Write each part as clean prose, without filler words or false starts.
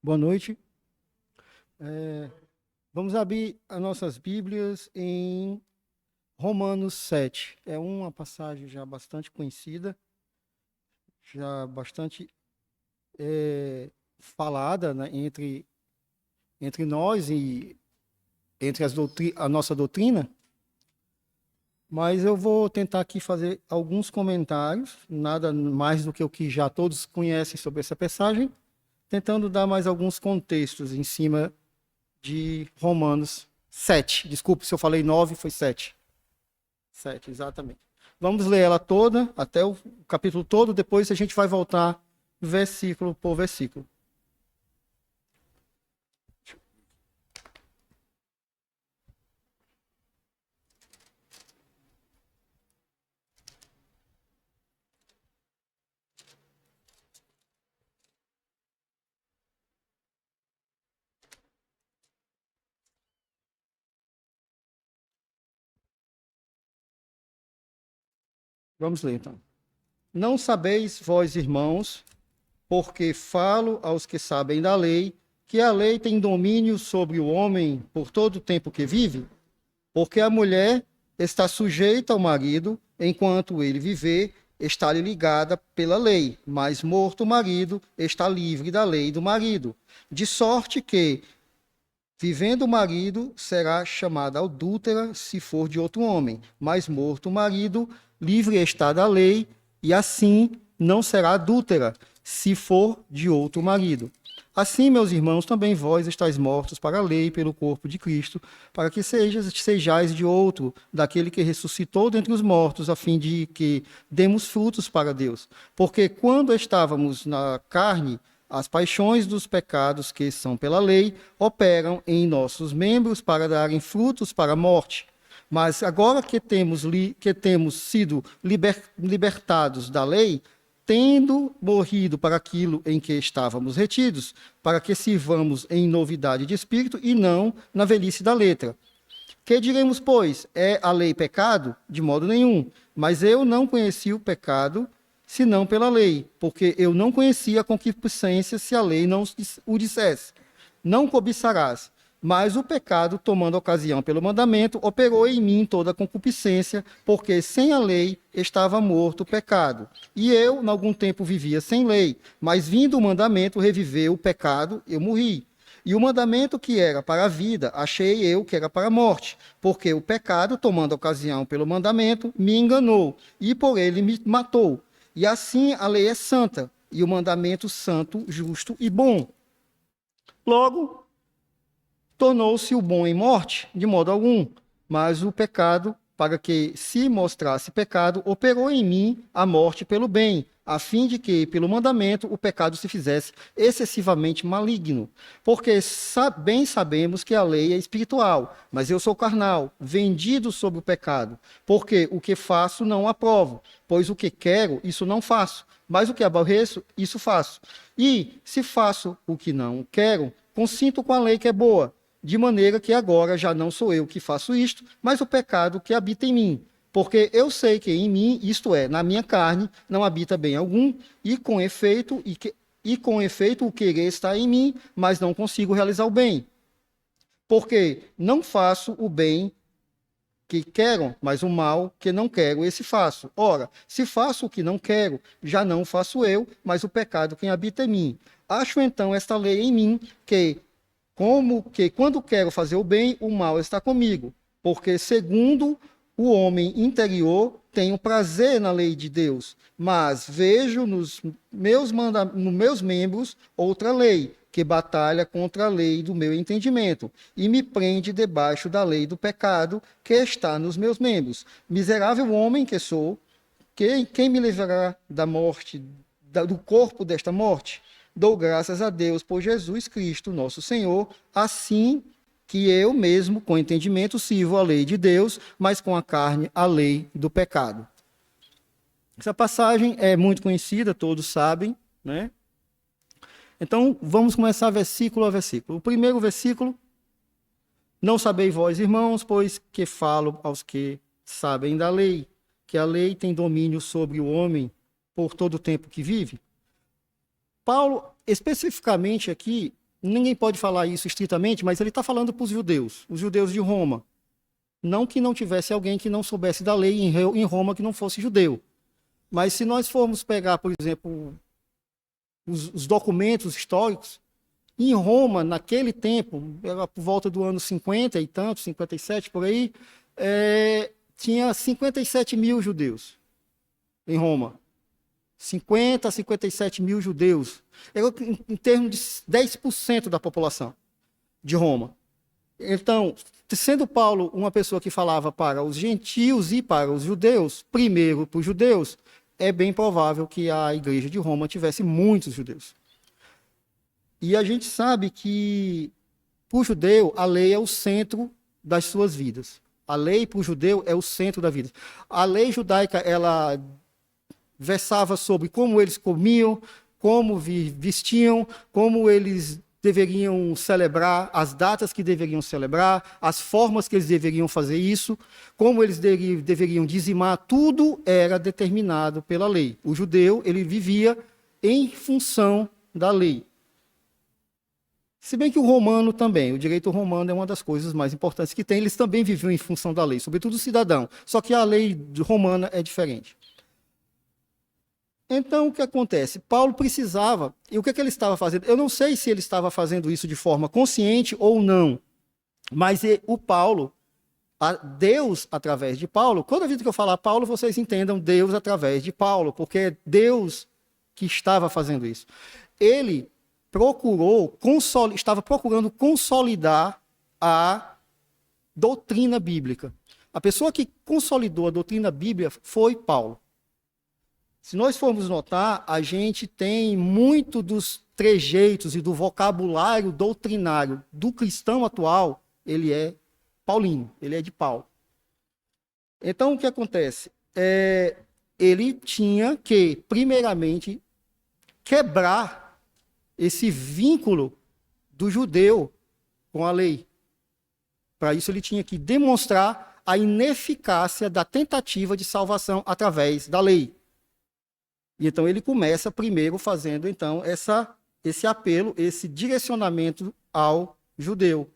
Boa noite. É, Vamos abrir as nossas Bíblias em Romanos 7. É uma passagem já bastante conhecida, já bastante falada, né, entre nós e entre a nossa doutrina, mas eu vou tentar aqui fazer alguns comentários, nada mais do que o que já todos conhecem sobre essa passagem, tentando dar mais alguns contextos em cima de Romanos 7. Desculpe se eu falei 9, foi 7. 7, exatamente. Vamos ler ela toda, até o capítulo todo, depois a gente vai voltar versículo por versículo. Vamos ler então. Não sabeis vós, irmãos, porque falo aos que sabem da lei, que a lei tem domínio sobre o homem por todo o tempo que vive? Porque a mulher está sujeita ao marido, enquanto ele viver, está-lhe ligada pela lei, mas morto o marido, está livre da lei do marido. De sorte que, vivendo o marido, será chamada adúltera se for de outro homem, mas morto o marido, livre está da lei, e assim não será adúltera se for de outro marido. Assim, meus irmãos, também vós estáis mortos para a lei pelo corpo de Cristo, para que sejais de outro, daquele que ressuscitou dentre os mortos, a fim de que demos frutos para Deus. Porque quando estávamos na carne, as paixões dos pecados que são pela lei operam em nossos membros para darem frutos para a morte. Mas agora que temos sido libertados da lei, tendo morrido para aquilo em que estávamos retidos, para que sirvamos em novidade de espírito e não na velhice da letra. Que diremos, pois? É a lei pecado? De modo nenhum. Mas eu não conheci o pecado senão pela lei, porque eu não conhecia a concupiscência se a lei não o dissesse. Não cobiçarás. Mas o pecado, tomando ocasião pelo mandamento, operou em mim toda a concupiscência, porque sem a lei estava morto o pecado. E eu, em algum tempo, vivia sem lei, mas vindo o mandamento, reviveu o pecado, eu morri. E o mandamento que era para a vida, achei eu que era para a morte, porque o pecado, tomando ocasião pelo mandamento, me enganou, e por ele me matou. E assim a lei é santa, e o mandamento santo, justo e bom. Logo, tornou-se o bom em morte? De modo algum. Mas o pecado, para que se mostrasse pecado, operou em mim a morte pelo bem, a fim de que, pelo mandamento, o pecado se fizesse excessivamente maligno. Porque bem sabemos que a lei é espiritual, mas eu sou carnal, vendido sobre o pecado. Porque o que faço não aprovo, pois o que quero, isso não faço. Mas o que aborreço, isso faço. E, se faço o que não quero, consinto com a lei que é boa, de maneira que agora já não sou eu que faço isto, mas o pecado que habita em mim. Porque eu sei que em mim, isto é, na minha carne, não habita bem algum, e com efeito, o querer está em mim, mas não consigo realizar o bem. Porque não faço o bem que quero, mas o mal que não quero, esse faço. Ora, se faço o que não quero, já não faço eu, mas o pecado quem habita em mim. Acho então esta lei em mim, que como que quando quero fazer o bem, o mal está comigo, porque segundo o homem interior tenho prazer na lei de Deus, mas vejo nos meus membros outra lei, que batalha contra a lei do meu entendimento, e me prende debaixo da lei do pecado que está nos meus membros. Miserável homem que sou, quem me livrará da morte, do corpo desta morte? Dou graças a Deus por Jesus Cristo, nosso Senhor, assim que eu mesmo, com entendimento, sirvo a lei de Deus, mas com a carne, a lei do pecado. Essa passagem é muito conhecida, todos sabem, né? Então, vamos começar versículo a versículo. O primeiro versículo: não sabeis vós, irmãos, pois que falo aos que sabem da lei, que a lei tem domínio sobre o homem por todo o tempo que vive. Paulo, especificamente aqui, ninguém pode falar isso estritamente, mas ele está falando para os judeus de Roma. Não que não tivesse alguém que não soubesse da lei em Roma que não fosse judeu. Mas se nós formos pegar, por exemplo, os documentos históricos, em Roma, naquele tempo, era por volta do ano 50 e tanto, 57, por aí, tinha 57 mil judeus em Roma. 50 a 57 mil judeus. Era em termos de 10% da população de Roma. Então, sendo Paulo uma pessoa que falava para os gentios e para os judeus, primeiro para os judeus, é bem provável que a igreja de Roma tivesse muitos judeus. E a gente sabe que, para o judeu, a lei é o centro das suas vidas. A lei, para o judeu, é o centro da vida. A lei judaica, ela versava sobre como eles comiam, como vestiam, como eles deveriam celebrar, as datas que deveriam celebrar, as formas que eles deveriam fazer isso, como eles deveriam dizimar, tudo era determinado pela lei. O judeu, ele vivia em função da lei. Se bem que o romano também, o direito romano é uma das coisas mais importantes que tem, eles também viviam em função da lei, sobretudo o cidadão, só que a lei romana é diferente. Então, o que acontece? Paulo precisava, e o que ele estava fazendo? Eu não sei se ele estava fazendo isso de forma consciente ou não, mas o Paulo, Deus através de Paulo, toda vez que eu falar Paulo, vocês entendam Deus através de Paulo, porque é Deus que estava fazendo isso. Ele estava procurando consolidar a doutrina bíblica. A pessoa que consolidou a doutrina bíblica foi Paulo. Se nós formos notar, a gente tem muito dos trejeitos e do vocabulário doutrinário do cristão atual, ele é paulino, ele é de Paulo. Então, o que acontece? Ele tinha que, primeiramente, quebrar esse vínculo do judeu com a lei. Para isso, ele tinha que demonstrar a ineficácia da tentativa de salvação através da lei. E então ele começa primeiro fazendo então esse apelo, esse direcionamento ao judeu.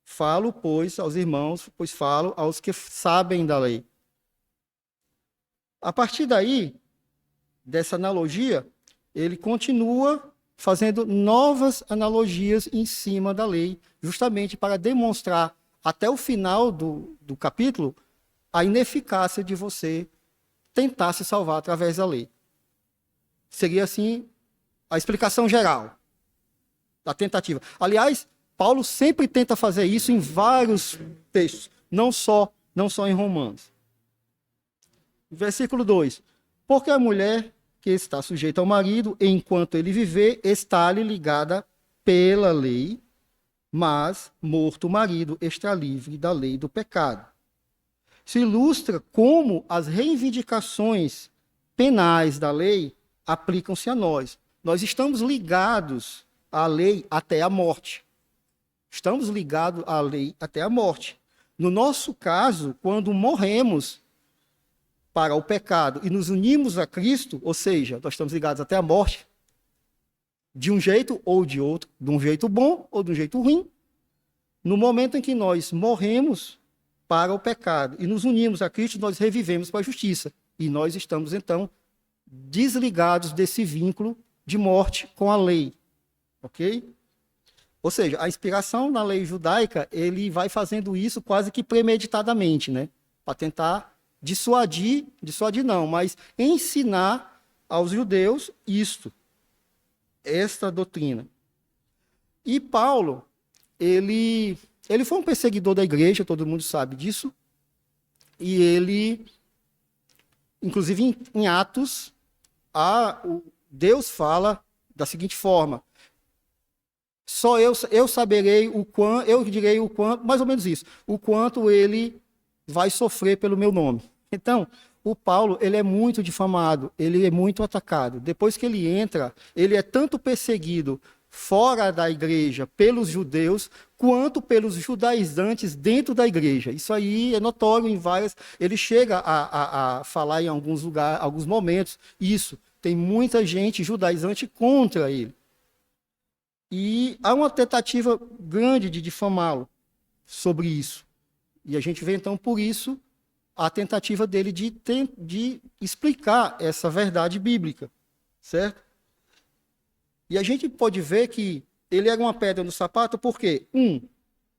Falo, pois, aos irmãos, pois falo aos que sabem da lei. A partir daí, dessa analogia, ele continua fazendo novas analogias em cima da lei, justamente para demonstrar até o final do capítulo a ineficácia de você tentar se salvar através da lei. Seria, assim, a explicação geral da tentativa. Aliás, Paulo sempre tenta fazer isso em vários textos, não só em Romanos. Versículo 2. Porque a mulher que está sujeita ao marido, enquanto ele viver, está-lhe ligada pela lei, mas, morto o marido, está livre da lei do pecado. Se ilustra como as reivindicações penais da lei aplicam-se a nós. Nós estamos ligados à lei até a morte. Estamos ligados à lei até a morte. No nosso caso, quando morremos para o pecado e nos unimos a Cristo, ou seja, nós estamos ligados até a morte, de um jeito ou de outro, de um jeito bom ou de um jeito ruim. No momento em que nós morremos para o pecado e nos unimos a Cristo, nós revivemos para a justiça. E nós estamos, então, desligados desse vínculo de morte com a lei. Ok? Ou seja, a inspiração na lei judaica, ele vai fazendo isso quase que premeditadamente, né? Para tentar dissuadir não, mas ensinar aos judeus esta doutrina. E Paulo, ele foi um perseguidor da igreja, todo mundo sabe disso, e ele, inclusive em Atos, Deus fala da seguinte forma: só eu saberei eu direi o quanto, mais ou menos isso, o quanto ele vai sofrer pelo meu nome. Então, o Paulo, ele é muito difamado, ele é muito atacado. Depois que ele entra, ele é tanto perseguido fora da igreja pelos judeus, quanto pelos judaizantes dentro da igreja. Isso aí é notório em várias... Ele chega a falar em alguns lugares, alguns momentos, isso. Tem muita gente judaizante contra ele. E há uma tentativa grande de difamá-lo sobre isso. E a gente vê, então, por isso, a tentativa dele de explicar essa verdade bíblica, certo? E a gente pode ver que ele era uma pedra no sapato porque,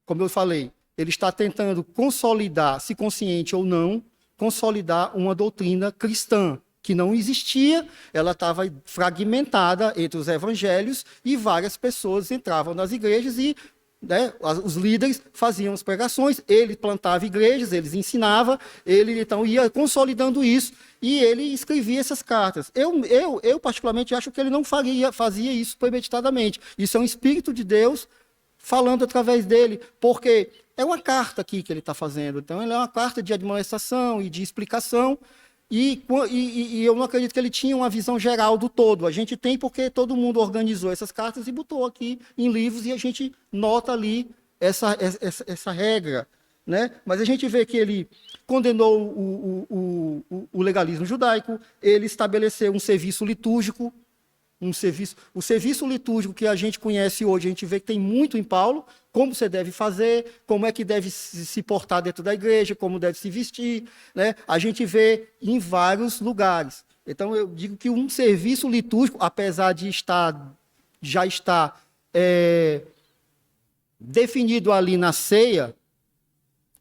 como eu falei, ele está tentando consolidar, se consciente ou não, consolidar uma doutrina cristã, que não existia, ela estava fragmentada entre os evangelhos e várias pessoas entravam nas igrejas e, né, os líderes faziam as pregações, ele plantava igrejas, eles ensinava, ele então ia consolidando isso e ele escrevia essas cartas. Eu particularmente acho que ele não fazia isso premeditadamente. Isso é um espírito de Deus falando através dele, porque é uma carta aqui que ele está fazendo. Então, ele é uma carta de admoestação e de explicação. E eu não acredito que ele tinha uma visão geral do todo. A gente tem porque todo mundo organizou essas cartas e botou aqui em livros e a gente nota ali essa regra, né? Mas a gente vê que ele condenou o legalismo judaico, ele estabeleceu um serviço litúrgico, o serviço litúrgico que a gente conhece hoje, a gente vê que tem muito em Paulo, como você deve fazer, como é que deve se portar dentro da igreja, como deve se vestir, né? A gente vê em vários lugares. Então, eu digo que um serviço litúrgico, apesar de já estar definido ali na ceia,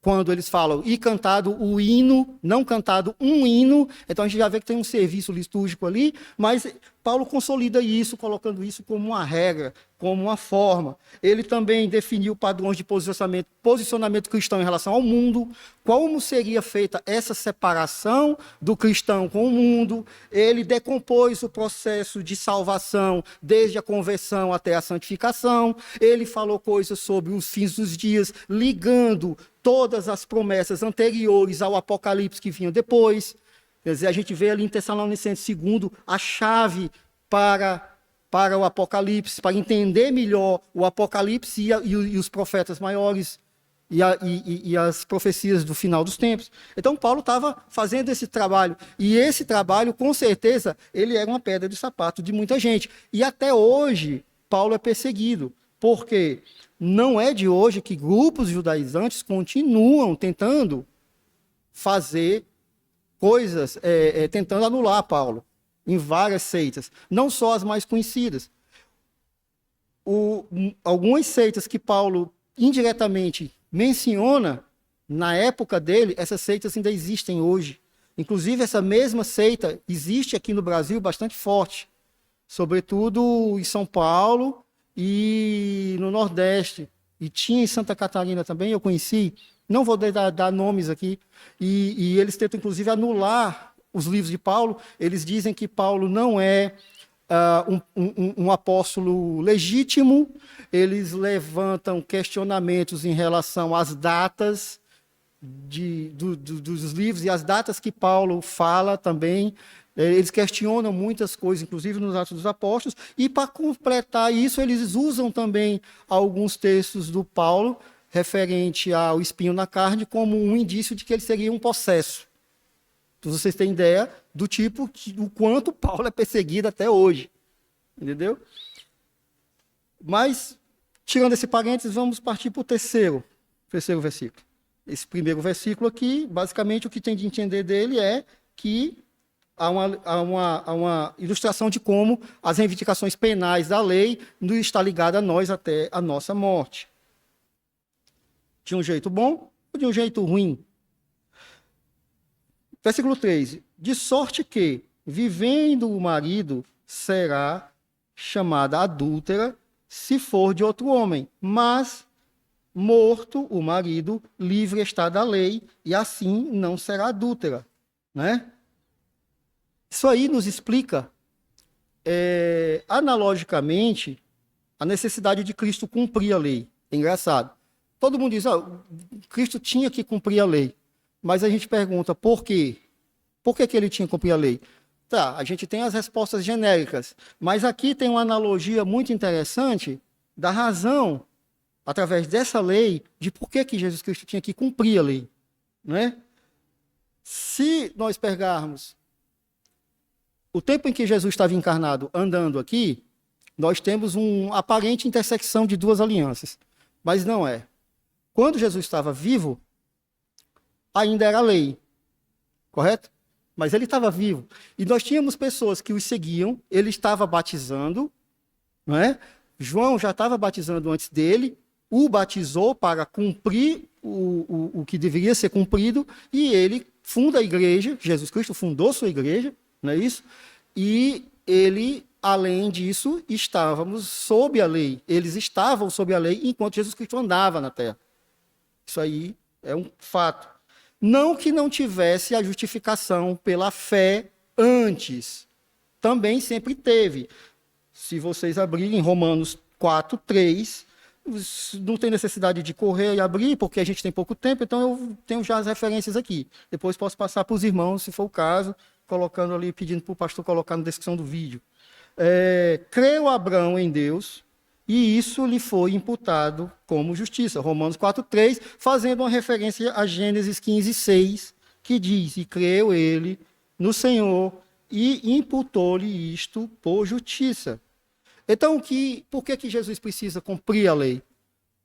quando eles falam, e cantado o hino, não cantado um hino, então a gente já vê que tem um serviço litúrgico ali, mas Paulo consolida isso, colocando isso como uma regra, como uma forma. Ele também definiu padrões de posicionamento cristão em relação ao mundo, como seria feita essa separação do cristão com o mundo. Ele decompôs o processo de salvação desde a conversão até a santificação. Ele falou coisas sobre os fins dos dias, ligando todas as promessas anteriores ao Apocalipse que vinham depois. Quer dizer, a gente vê ali em Tessalonicenses 2 a chave para o Apocalipse, para entender melhor o Apocalipse e os profetas maiores e as profecias do final dos tempos. Então, Paulo estava fazendo esse trabalho. E esse trabalho, com certeza, ele era uma pedra de sapato de muita gente. E até hoje, Paulo é perseguido. Porque não é de hoje que grupos judaizantes continuam tentando fazer coisas, tentando anular Paulo, em várias seitas, não só as mais conhecidas. Algumas seitas que Paulo indiretamente menciona, na época dele, essas seitas ainda existem hoje. Inclusive, essa mesma seita existe aqui no Brasil bastante forte, sobretudo em São Paulo e no Nordeste. E tinha em Santa Catarina também, eu conheci. Não vou dar nomes aqui. E eles tentam, inclusive, anular os livros de Paulo. Eles dizem que Paulo não é um apóstolo legítimo. Eles levantam questionamentos em relação às datas dos livros e as datas que Paulo fala também. Eles questionam muitas coisas, inclusive nos Atos dos Apóstolos. E, para completar isso, eles usam também alguns textos do Paulo referente ao espinho na carne como um indício de que ele seria um possesso. Então, vocês têm ideia do quanto Paulo é perseguido até hoje. Entendeu? Mas, tirando esse parênteses, vamos partir para o terceiro versículo. Esse primeiro versículo aqui, basicamente, o que tem de entender dele é que há uma ilustração de como as reivindicações penais da lei não está ligada a nós até a nossa morte. De um jeito bom ou de um jeito ruim? Versículo 3. De sorte que, vivendo o marido, será chamada adúltera se for de outro homem, mas morto o marido, livre está da lei, e assim não será adúltera, né? Isso aí nos explica, analogicamente, a necessidade de Cristo cumprir a lei. É engraçado. Todo mundo diz, Cristo tinha que cumprir a lei. Mas a gente pergunta, por quê? Por que ele tinha que cumprir a lei? Tá, a gente tem as respostas genéricas, mas aqui tem uma analogia muito interessante da razão, através dessa lei, de por que Jesus Cristo tinha que cumprir a lei, né? Se nós pegarmos o tempo em que Jesus estava encarnado, andando aqui, Nós temos uma aparente intersecção de duas alianças, mas não é. Quando Jesus estava vivo, ainda era lei, correto? Mas ele estava vivo. E nós tínhamos pessoas que os seguiam, ele estava batizando, não é? João já estava batizando antes dele, o batizou para cumprir o que deveria ser cumprido, e ele funda a igreja, Jesus Cristo fundou sua igreja, não é isso? E ele, além disso, estávamos sob a lei. Eles estavam sob a lei enquanto Jesus Cristo andava na terra. Isso aí é um fato. Não que não tivesse a justificação pela fé antes. Também sempre teve. Se vocês abrirem Romanos 4:3, não tem necessidade de correr e abrir, porque a gente tem pouco tempo, então eu tenho já as referências aqui. Depois posso passar para os irmãos, se for o caso, colocando ali, pedindo para o pastor colocar na descrição do vídeo. Creu Abraão em Deus, e isso lhe foi imputado como justiça. Romanos 4:3, fazendo uma referência a Gênesis 15:6, que diz, e creu ele no Senhor, e imputou-lhe isto por justiça. Então, por que Jesus precisa cumprir a lei?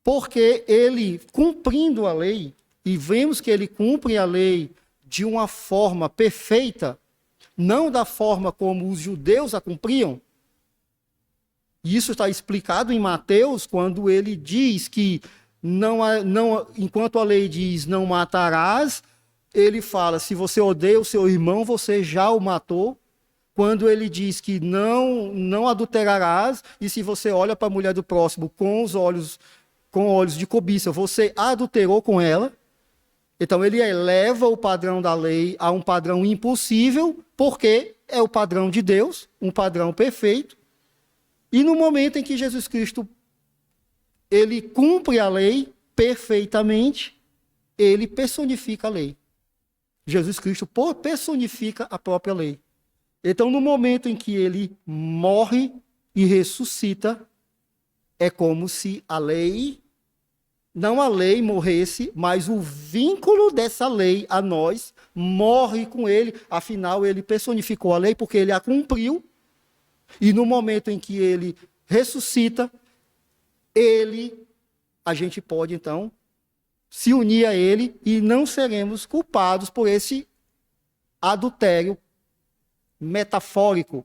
Porque ele, cumprindo a lei, e vemos que ele cumpre a lei de uma forma perfeita, não da forma como os judeus a cumpriam. Isso está explicado em Mateus, quando ele diz que, enquanto a lei diz não matarás, ele fala, se você odeia o seu irmão, você já o matou. Quando ele diz que não adulterarás, e se você olha para a mulher do próximo com olhos de cobiça, você adulterou com ela. Então ele eleva o padrão da lei a um padrão impossível, porque é o padrão de Deus, um padrão perfeito. E no momento em que Jesus Cristo ele cumpre a lei perfeitamente, ele personifica a lei. Jesus Cristo personifica a própria lei. Então, no momento em que ele morre e ressuscita, é como se não a lei morresse, mas o vínculo dessa lei a nós morre com ele. Afinal, ele personificou a lei porque ele a cumpriu. E no momento em que ele ressuscita, a gente pode, então, se unir a ele e não seremos culpados por esse adultério metafórico.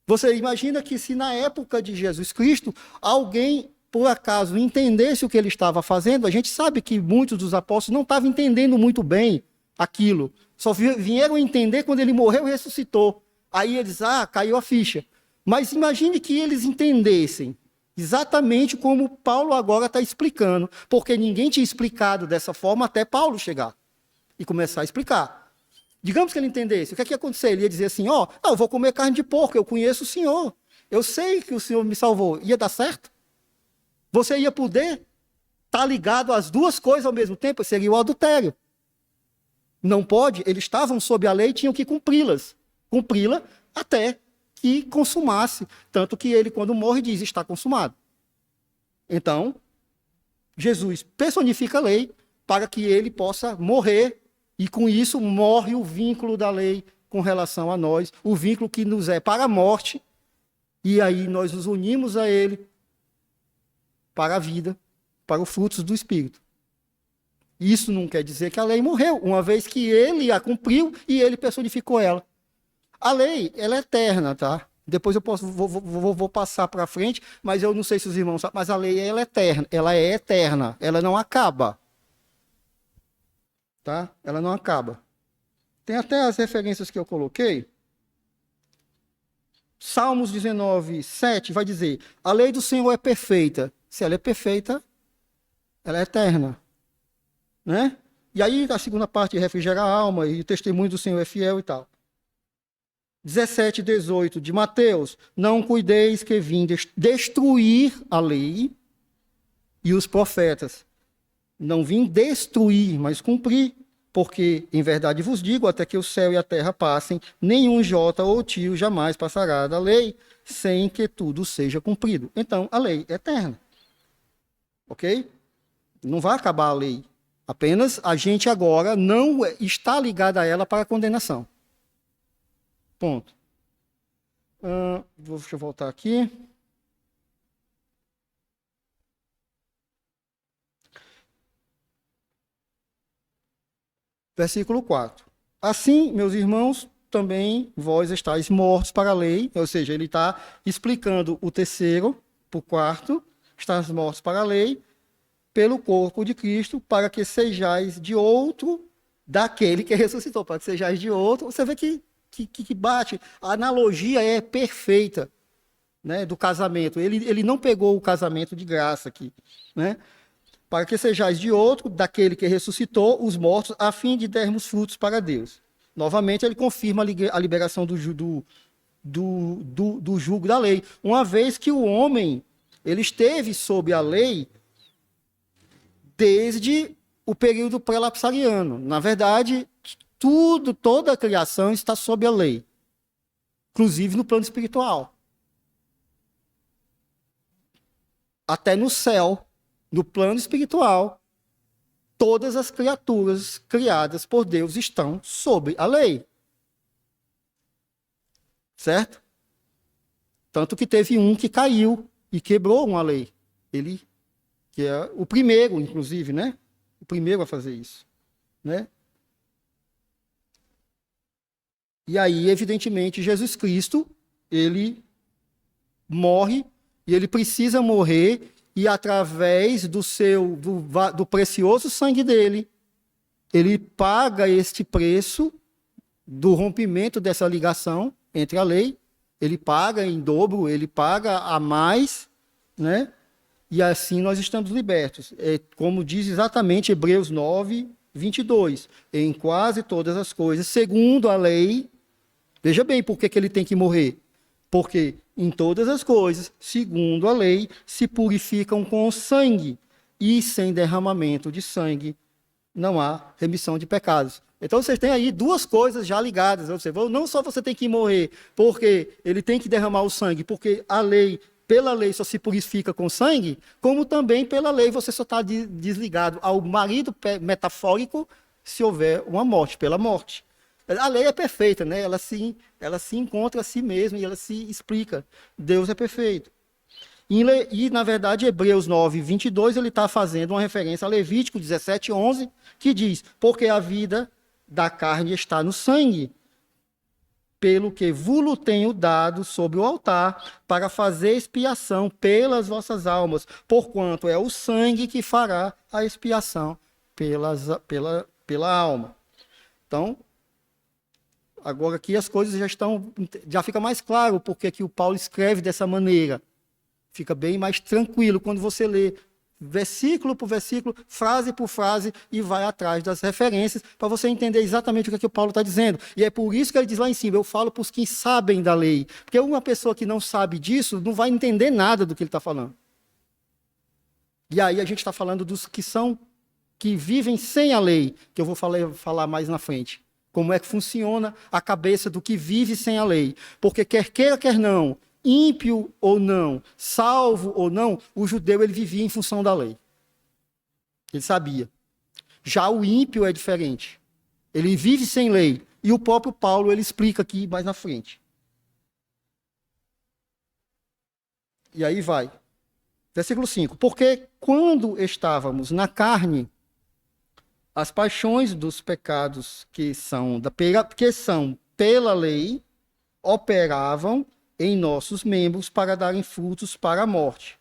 Você imagina que se na época de Jesus Cristo, alguém, por acaso, entendesse o que ele estava fazendo, a gente sabe que muitos dos apóstolos não estavam entendendo muito bem aquilo. Só vieram entender quando ele morreu e ressuscitou. Aí eles, caiu a ficha. Mas imagine que eles entendessem exatamente como Paulo agora está explicando, porque ninguém tinha explicado dessa forma até Paulo chegar e começar a explicar. Digamos que ele entendesse, o que é que ia acontecer? Ele ia dizer assim, eu vou comer carne de porco, eu conheço o Senhor, eu sei que o Senhor me salvou. Ia dar certo? Você ia poder estar ligado às duas coisas ao mesmo tempo? Seria o adultério. Não pode, eles estavam sob a lei e tinham que cumpri-la até que consumasse. Tanto que ele, quando morre, diz, está consumado. Então, Jesus personifica a lei para que ele possa morrer. E com isso morre o vínculo da lei com relação a nós, o vínculo que nos é para a morte, e aí nós nos unimos a ele para a vida, para os frutos do Espírito. Isso não quer dizer que a lei morreu, uma vez que ele a cumpriu e ele personificou ela. A lei, ela é eterna, tá? Depois eu vou passar para frente, mas eu não sei se os irmãos sabem, mas a lei ela é eterna, ela não acaba. Tá? Ela não acaba. Tem até as referências que eu coloquei. Salmos 19:7 vai dizer, a lei do Senhor é perfeita. Se ela é perfeita, ela é eterna. Né? E aí a segunda parte refrigera a alma, e o testemunho do Senhor é fiel e tal. 17:18 de Mateus, não cuideis que vim destruir a lei e os profetas. Não vim destruir, mas cumprir, porque em verdade vos digo, até que o céu e a terra passem, nenhum jota ou tio jamais passará da lei, sem que tudo seja cumprido. Então, a lei é eterna. Ok? Não vai acabar a lei. Apenas a gente agora não está ligado a ela para a condenação. Ponto. Deixa eu voltar aqui. Versículo 4. Assim, meus irmãos, também vós estáis mortos para a lei, ou seja, ele está explicando o terceiro para o quarto, estáis mortos para a lei, pelo corpo de Cristo, para que sejais de outro daquele que ressuscitou, para que sejais de outro. Você vê que bate, a analogia é perfeita, né, do casamento. Ele não pegou o casamento de graça aqui, né? Para que sejais de outro, daquele que ressuscitou os mortos, a fim de dermos frutos para Deus. Novamente, ele confirma a liberação do jugo da lei. Uma vez que o homem ele esteve sob a lei desde o período pré-lapsariano. Na verdade, toda a criação está sob a lei, inclusive no plano espiritual. Até no céu, no plano espiritual, todas as criaturas criadas por Deus estão sob a lei. Certo? Tanto que teve um que caiu e quebrou uma lei. Ele, que é o primeiro, inclusive, né? O primeiro a fazer isso, né? E aí, evidentemente, Jesus Cristo, ele morre e ele precisa morrer. E através do precioso sangue dele, ele paga este preço do rompimento dessa ligação entre a lei. Ele paga em dobro, ele paga a mais, né? E assim nós estamos libertos. Como diz exatamente Hebreus 9, 22. Em quase todas as coisas, segundo a lei. Veja bem por que ele tem que morrer. Porque em todas as coisas, segundo a lei, se purificam com o sangue, e sem derramamento de sangue não há remissão de pecados. Então vocês têm aí duas coisas já ligadas. Não só você tem que morrer porque ele tem que derramar o sangue, porque a lei, pela lei só se purifica com sangue, como também pela lei você só está desligado ao marido metafórico se houver uma morte, pela morte. A lei é perfeita, né? Ela se encontra a si mesma e ela se explica. Deus é perfeito. E, na verdade, Hebreus 9, 22, ele está fazendo uma referência a Levítico 17, 11, que diz, porque a vida da carne está no sangue, pelo que vulo tenho dado sobre o altar, para fazer expiação pelas vossas almas, porquanto é o sangue que fará a expiação pela alma. Então, agora aqui as coisas já fica mais claro porque que o Paulo escreve dessa maneira. Fica bem mais tranquilo quando você lê versículo por versículo, frase por frase, e vai atrás das referências para você entender exatamente o que o Paulo está dizendo. E é por isso que ele diz lá em cima, eu falo para os que sabem da lei. Porque uma pessoa que não sabe disso não vai entender nada do que ele está falando. E aí a gente está falando dos que vivem sem a lei, que eu vou falar mais na frente. Como é que funciona a cabeça do que vive sem a lei. Porque quer queira, quer não, ímpio ou não, salvo ou não, o judeu ele vivia em função da lei. Ele sabia. Já o ímpio é diferente. Ele vive sem lei. E o próprio Paulo ele explica aqui mais na frente. E aí vai. Versículo 5. Porque quando estávamos na carne, as paixões dos pecados que são pela lei operavam em nossos membros para darem frutos para a morte.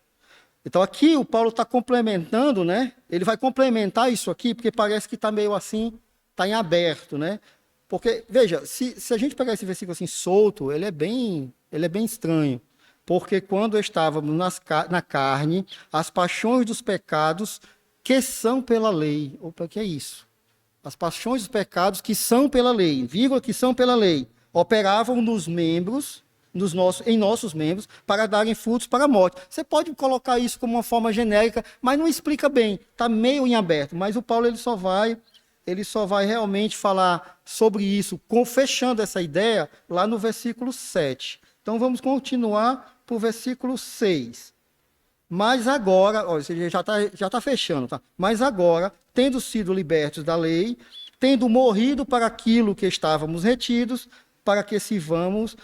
Então aqui o Paulo está complementando, né? Ele vai complementar isso aqui, porque parece que está meio assim, está em aberto, né? Porque, veja, se a gente pegar esse versículo assim solto, ele é bem estranho. Porque quando estávamos na carne, as paixões dos pecados que são pela lei. Opa, o que é isso? As paixões dos pecados que são pela lei, vírgula, que são pela lei, operavam nos membros, em nossos membros, para darem frutos para a morte. Você pode colocar isso como uma forma genérica, mas não explica bem, está meio em aberto. Mas o Paulo ele só vai realmente falar sobre isso, fechando essa ideia lá no versículo 7. Então vamos continuar para o versículo 6. Mas agora, ó, já está fechando, tá? Mas agora, tendo sido libertos da lei, tendo morrido para aquilo que estávamos retidos, para que sirvamos...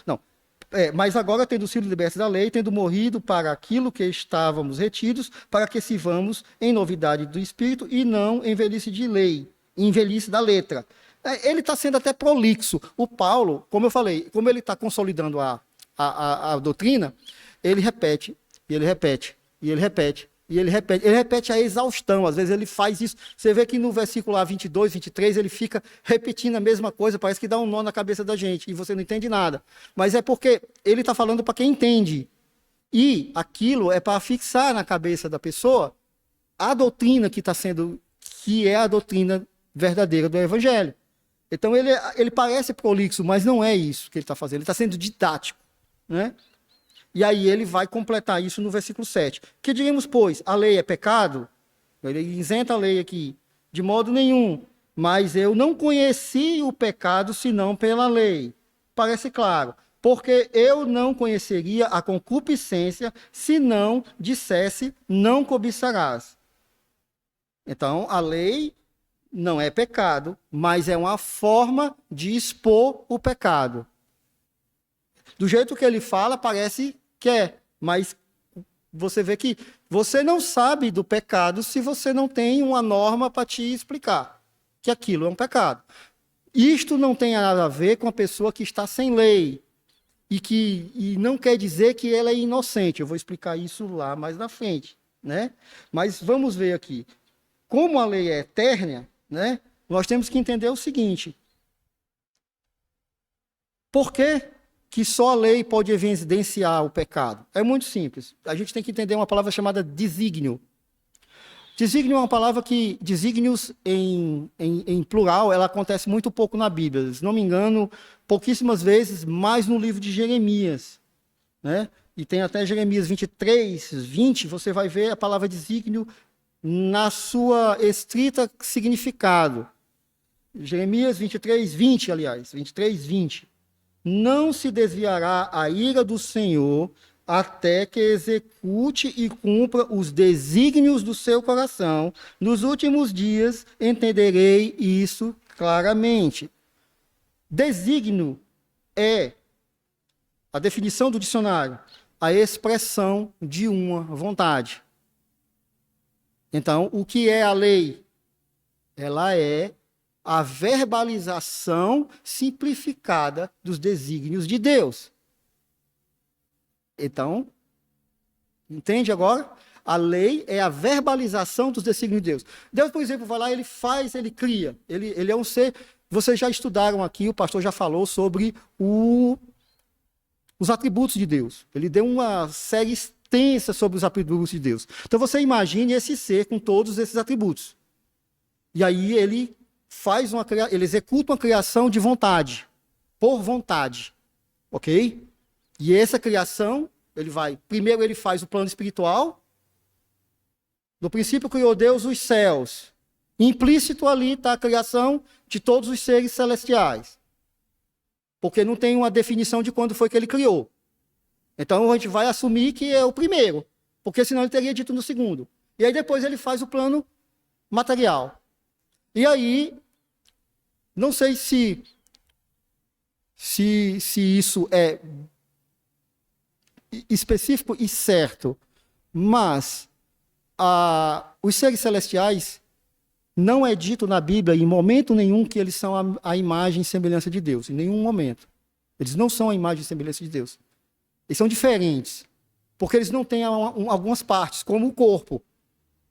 mas agora, tendo sido libertos da lei, tendo morrido para aquilo que estávamos retidos, para que sirvamos em novidade do Espírito e não em velhice de lei, em velhice da letra. Ele está sendo até prolixo. O Paulo, como eu falei, como ele está consolidando a doutrina, ele repete, e ele repete, e ele repete, e ele repete. Ele repete a exaustão. Às vezes ele faz isso. Você vê que no versículo 22, 23, ele fica repetindo a mesma coisa, parece que dá um nó na cabeça da gente, e você não entende nada. Mas é porque ele está falando para quem entende. E aquilo é para fixar na cabeça da pessoa a doutrina que é a doutrina verdadeira do Evangelho. Então ele parece prolixo, mas não é isso que ele está fazendo. Ele está sendo didático, né? E aí ele vai completar isso no versículo 7. Que diremos, pois, a lei é pecado? Ele isenta a lei aqui. De modo nenhum. Mas eu não conheci o pecado senão pela lei. Parece claro. Porque eu não conheceria a concupiscência se não dissesse, não cobiçarás. Então, a lei não é pecado, mas é uma forma de expor o pecado. Do jeito que ele fala, parece que é, mas você vê que você não sabe do pecado se você não tem uma norma para te explicar que aquilo é um pecado. Isto não tem nada a ver com a pessoa que está sem lei e não quer dizer que ela é inocente. Eu vou explicar isso lá mais na frente, né? Mas vamos ver aqui. Como a lei é eterna, né, nós temos que entender o seguinte. Por que só a lei pode evidenciar o pecado? É muito simples. A gente tem que entender uma palavra chamada desígnio. Desígnio é uma palavra que, desígnios em plural, ela acontece muito pouco na Bíblia. Se não me engano, pouquíssimas vezes, mais no livro de Jeremias, né? E tem até Jeremias 23, 20, você vai ver a palavra desígnio na sua estrita significado. Jeremias 23, 20, aliás, 23, 20. Não se desviará a ira do Senhor até que execute e cumpra os desígnios do seu coração. Nos últimos dias entenderei isso claramente. Desígnio é, a definição do dicionário, a expressão de uma vontade. Então, o que é a lei? Ela é a verbalização simplificada dos desígnios de Deus. Então, entende agora? A lei é a verbalização dos desígnios de Deus. Deus, por exemplo, vai lá, ele faz, ele cria. Ele é um ser... Vocês já estudaram aqui, o pastor já falou sobre os atributos de Deus. Ele deu uma série extensa sobre os atributos de Deus. Então, você imagine esse ser com todos esses atributos. E aí ele ele executa uma criação de vontade, por vontade, ok? E essa criação, primeiro ele faz o plano espiritual. No princípio criou Deus os céus. Implícito ali está a criação de todos os seres celestiais. Porque não tem uma definição de quando foi que ele criou. Então a gente vai assumir que é o primeiro, porque senão ele teria dito no segundo. E aí depois ele faz o plano material. E aí, não sei se isso é específico e certo, mas os seres celestiais não é dito na Bíblia em momento nenhum que eles são a imagem e semelhança de Deus, em nenhum momento. Eles não são a imagem e semelhança de Deus. Eles são diferentes, porque eles não têm algumas partes, como o corpo.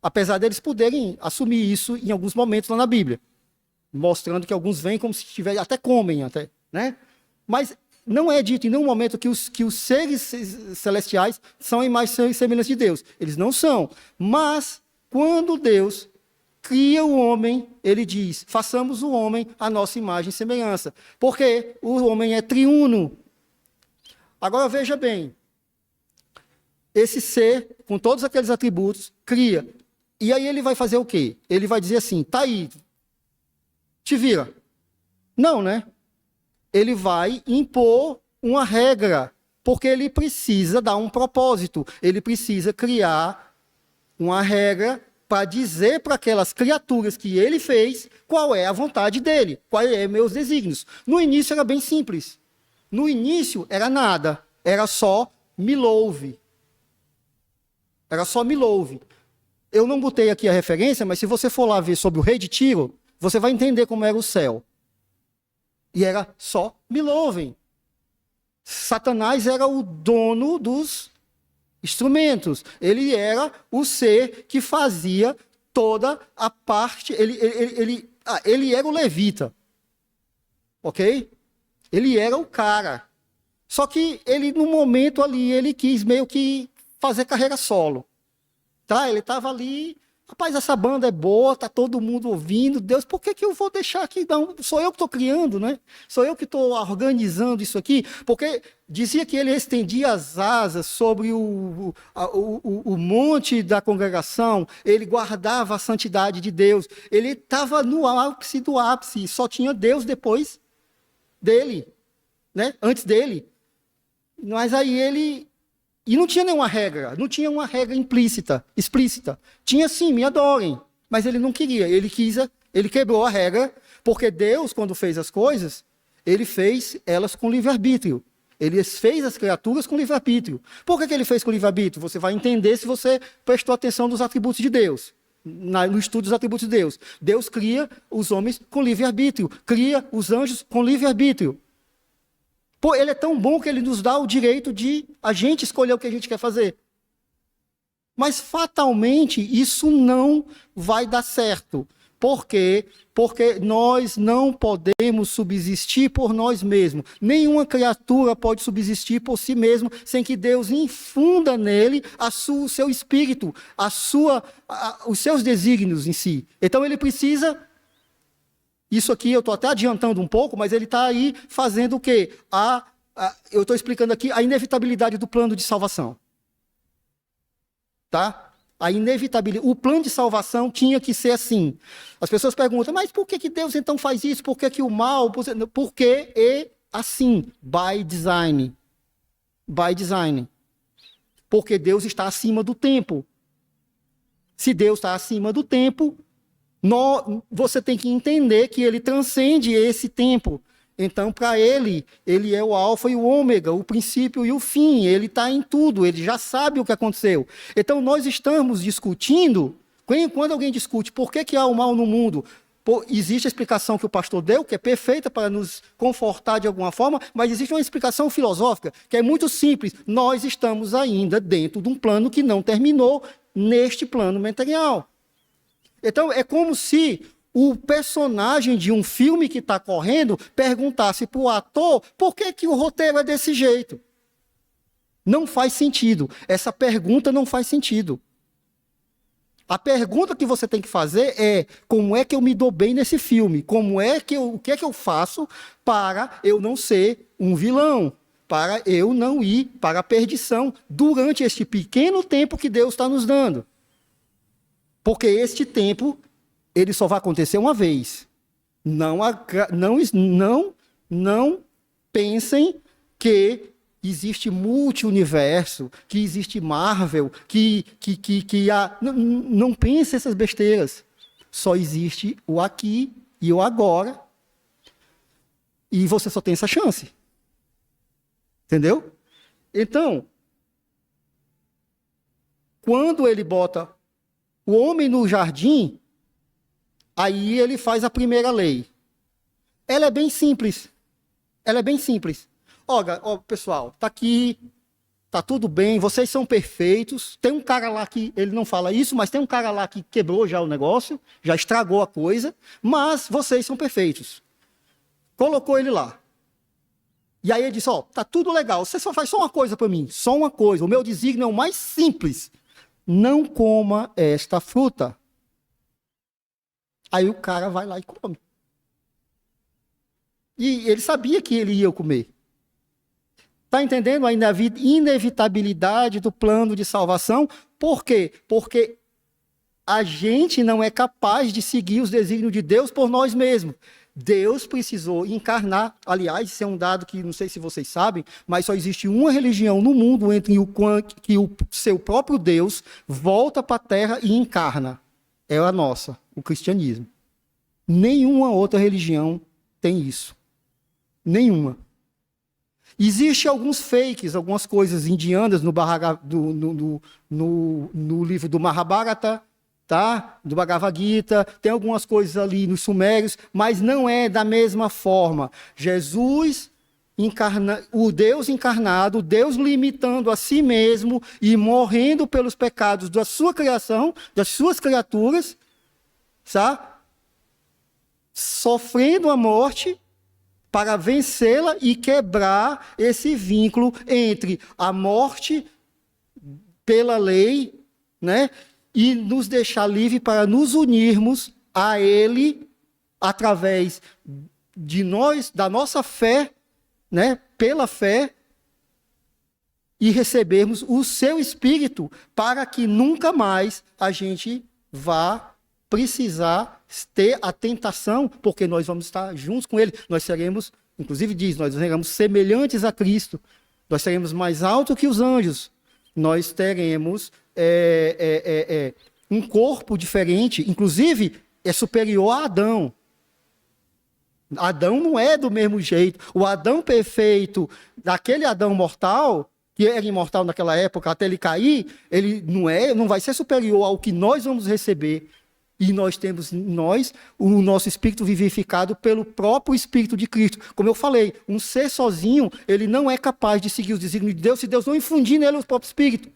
Apesar deles poderem assumir isso em alguns momentos lá na Bíblia, mostrando que alguns vêm como se tivessem, até comem, né? Mas não é dito em nenhum momento que os seres celestiais são a imagem e semelhança de Deus. Eles não são. Mas, quando Deus cria o homem, ele diz, façamos o homem a nossa imagem e semelhança. Porque o homem é triuno. Agora, veja bem. Esse ser, com todos aqueles atributos, cria. E aí ele vai fazer o quê? Ele vai dizer assim, tá aí, te vira. Não, né? Ele vai impor uma regra, porque ele precisa dar um propósito. Ele precisa criar uma regra para dizer para aquelas criaturas que ele fez qual é a vontade dele, quais são meus desígnios. No início era bem simples. No início era nada, era só me louve. Era só me louve. Eu não botei aqui a referência, mas se você for lá ver sobre o rei de Tiro, você vai entender como era o céu. E era só me louvem. Satanás era o dono dos instrumentos. Ele era o ser que fazia toda a parte. Ele era o levita. Ok? Ele era o cara. Só que ele, no momento ali, ele quis meio que fazer carreira solo. Tá? Ele estava ali, rapaz, essa banda é boa, tá todo mundo ouvindo. Deus, por que eu vou deixar aqui? Não, sou eu que estou criando, né? Sou eu que estou organizando isso aqui. Porque dizia que ele estendia as asas sobre o monte da congregação, ele guardava a santidade de Deus. Ele estava no ápice do ápice, só tinha Deus depois dele, né? Antes dele. Mas aí ele... E não tinha nenhuma regra, não tinha uma regra explícita. Tinha sim, me adorem, mas ele não queria, ele quebrou a regra, porque Deus, quando fez as coisas, ele fez elas com livre-arbítrio. Ele fez as criaturas com livre-arbítrio. Por que ele fez com livre-arbítrio? Você vai entender se você prestou atenção nos atributos de Deus, no estudo dos atributos de Deus. Deus cria os homens com livre-arbítrio, cria os anjos com livre-arbítrio. Pô, ele é tão bom que ele nos dá o direito de a gente escolher o que a gente quer fazer. Mas, fatalmente, isso não vai dar certo. Por quê? Porque nós não podemos subsistir por nós mesmos. Nenhuma criatura pode subsistir por si mesmo sem que Deus infunda nele o seu espírito, os seus desígnios em si. Então, ele precisa... Isso aqui eu estou até adiantando um pouco, mas ele está aí fazendo o quê? Eu estou explicando aqui a inevitabilidade do plano de salvação. Tá? A inevitabilidade. O plano de salvação tinha que ser assim. As pessoas perguntam, mas por que Deus então faz isso? Por que o mal? Porque é assim, by design. By design. Porque Deus está acima do tempo. Se Deus está acima do tempo, você tem que entender que ele transcende esse tempo. Então, para ele é o alfa e o ômega, o princípio e o fim. Ele está em tudo, ele já sabe o que aconteceu. Então, nós estamos discutindo, quando alguém discute por que há o mal no mundo, existe a explicação que o pastor deu, que é perfeita para nos confortar de alguma forma, mas existe uma explicação filosófica, que é muito simples. Nós estamos ainda dentro de um plano que não terminou neste plano material. Então, é como se o personagem de um filme que está correndo perguntasse para o ator por que o roteiro é desse jeito. Não faz sentido. Essa pergunta não faz sentido. A pergunta que você tem que fazer é: como é que eu me dou bem nesse filme? O que é que eu faço para eu não ser um vilão? Para eu não ir para a perdição durante este pequeno tempo que Deus está nos dando. Porque este tempo, ele só vai acontecer uma vez. Não pensem que existe multi-universo, que existe Marvel, não pensem essas besteiras. Só existe o aqui e o agora. E você só tem essa chance. Entendeu? Então, quando ele bota o homem no jardim, aí ele faz a primeira lei. Ela é bem simples. Olha, pessoal, tá aqui, tá tudo bem, vocês são perfeitos. Tem um cara lá que, ele não fala isso, mas tem um cara lá que quebrou já o negócio, já estragou a coisa, mas vocês são perfeitos. Colocou ele lá. E aí ele disse, tá tudo legal, você só faz só uma coisa para mim, só uma coisa, o meu desígnio é o mais simples. Não coma esta fruta. Aí o cara vai lá e come. E ele sabia que ele ia comer. Está entendendo a inevitabilidade do plano de salvação? Por quê? Porque a gente não é capaz de seguir os desígnios de Deus por nós mesmos. Deus precisou encarnar. Aliás, isso é um dado que não sei se vocês sabem, mas só existe uma religião no mundo entre que o seu próprio Deus volta para a Terra e encarna. É a nossa, o cristianismo. Nenhuma outra religião tem isso. Nenhuma. Existem alguns fakes, algumas coisas indianas no livro do Mahabharata, tá? Do Bhagavad Gita, tem algumas coisas ali nos Sumérios, mas não é da mesma forma. Jesus, o Deus encarnado, Deus limitando a si mesmo e morrendo pelos pecados da sua criação, das suas criaturas, sabe? Sofrendo a morte para vencê-la e quebrar esse vínculo entre a morte pela lei, né? E nos deixar livre para nos unirmos a Ele através de nós, da nossa fé, né? Pela fé, e recebermos o seu Espírito para que nunca mais a gente vá precisar ter a tentação, porque nós vamos estar juntos com Ele. Nós seremos, inclusive diz, nós seremos semelhantes a Cristo. Nós seremos mais altos que os anjos. Nós teremos um corpo diferente, inclusive é superior a Adão. Adão não é do mesmo jeito. O Adão perfeito, daquele Adão mortal, que era imortal naquela época, até ele cair, ele não vai ser superior ao que nós vamos receber. E nós temos o nosso espírito vivificado pelo próprio Espírito de Cristo. Como eu falei, um ser sozinho, ele não é capaz de seguir os desígnios de Deus se Deus não infundir nele o próprio Espírito.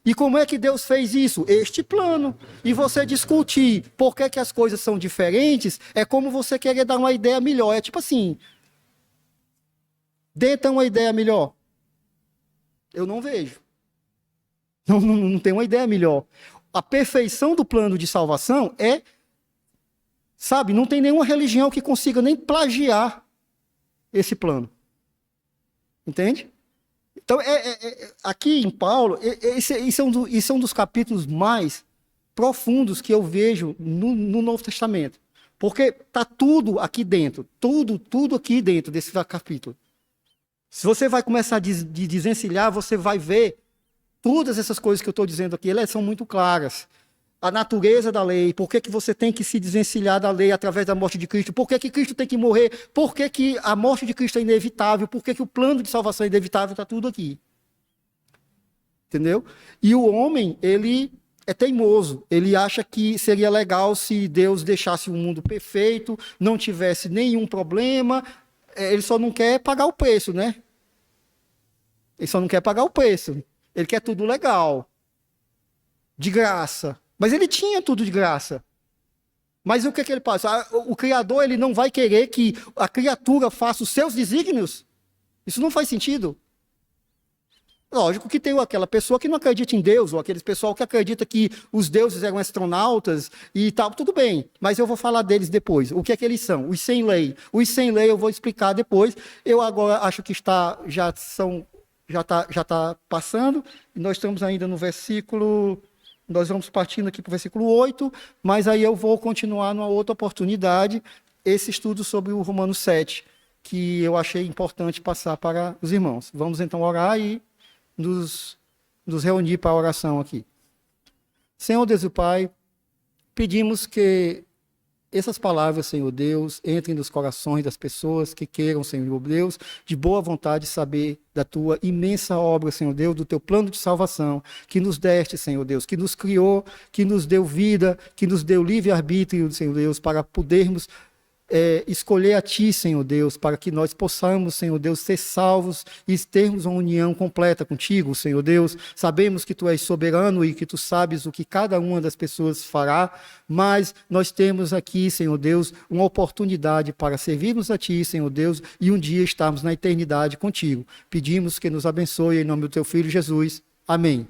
E como é que Deus fez isso? Este plano. E você discutir por que as coisas são diferentes é como você querer dar uma ideia melhor. É tipo assim, dê uma ideia melhor. Eu não vejo. Não tem uma ideia melhor. A perfeição do plano de salvação sabe, não tem nenhuma religião que consiga nem plagiar esse plano. Entende? Então, aqui em Paulo, esse é um dos capítulos mais profundos que eu vejo no Novo Testamento. Porque está tudo aqui dentro, tudo aqui dentro desse capítulo. Se você vai começar a desencilhar, você vai ver todas essas coisas que eu estou dizendo aqui, elas são muito claras. A natureza da lei, por que você tem que se desencilhar da lei através da morte de Cristo, por que Cristo tem que morrer, por que a morte de Cristo é inevitável, por que o plano de salvação é inevitável, está tudo aqui. Entendeu? E o homem, ele é teimoso, ele acha que seria legal se Deus deixasse o mundo perfeito, não tivesse nenhum problema, ele só não quer pagar o preço, né? Ele só não quer pagar o preço, ele quer tudo legal, de graça. Mas ele tinha tudo de graça. Mas o que ele passa? O Criador, ele não vai querer que a criatura faça os seus desígnios? Isso não faz sentido. Lógico que tem aquela pessoa que não acredita em Deus, ou aquele pessoal que acredita que os deuses eram astronautas e tal, tudo bem. Mas eu vou falar deles depois. O que é que eles são? Os sem lei. Os sem lei eu vou explicar depois. Eu agora acho que já está passando. Nós estamos ainda no versículo... Nós vamos partindo aqui para o versículo 8, mas aí eu vou continuar numa outra oportunidade esse estudo sobre o Romanos 7, que eu achei importante passar para os irmãos. Vamos então orar e nos reunir para a oração aqui. Senhor Deus e Pai, pedimos que essas palavras, Senhor Deus, entrem nos corações das pessoas que queiram, Senhor Deus, de boa vontade saber da Tua imensa obra, Senhor Deus, do Teu plano de salvação, que nos deste, Senhor Deus, que nos criou, que nos deu vida, que nos deu livre-arbítrio, Senhor Deus, para podermos escolher a Ti, Senhor Deus, para que nós possamos, Senhor Deus, ser salvos e termos uma união completa contigo, Senhor Deus. Sabemos que Tu és soberano e que Tu sabes o que cada uma das pessoas fará, mas nós temos aqui, Senhor Deus, uma oportunidade para servirmos a Ti, Senhor Deus, e um dia estarmos na eternidade contigo. Pedimos que nos abençoe em nome do Teu Filho Jesus. Amém.